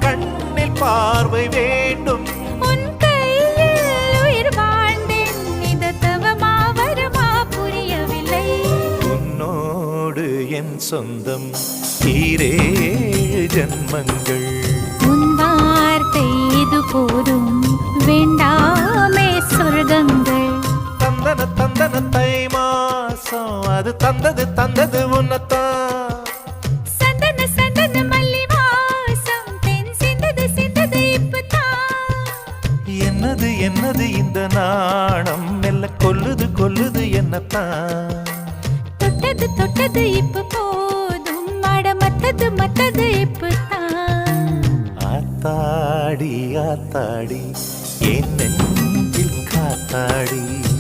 கண்ணில் பார்வை வேண்டும். உன் கையில் உயிர் வாழ்ந்தேன், இது தவமா வருமா புரியவில்லை. உன்னோடு என் சொந்தம் ஈரேழு ஜன்மங்கள். உன் வார்த்தை இது போதும், வேண்டாமே சொர்க்கங்கள். தந்தன தந்தன தை மாசம் அது தந்தது உன்னத்தான். சந்தன சந்தன மல்லி வாசம் தென் சிந்தது இப்பதான். என்னது என்னது இந்த நாணம் மெல்ல கொல்லுது என்னத்தான். தொட்டது இப்ப போதும், அட மத்தது இப்பதான். ஆத்தாடி ஆத்தாடி என் நெஞ்சில் காத்தாடி.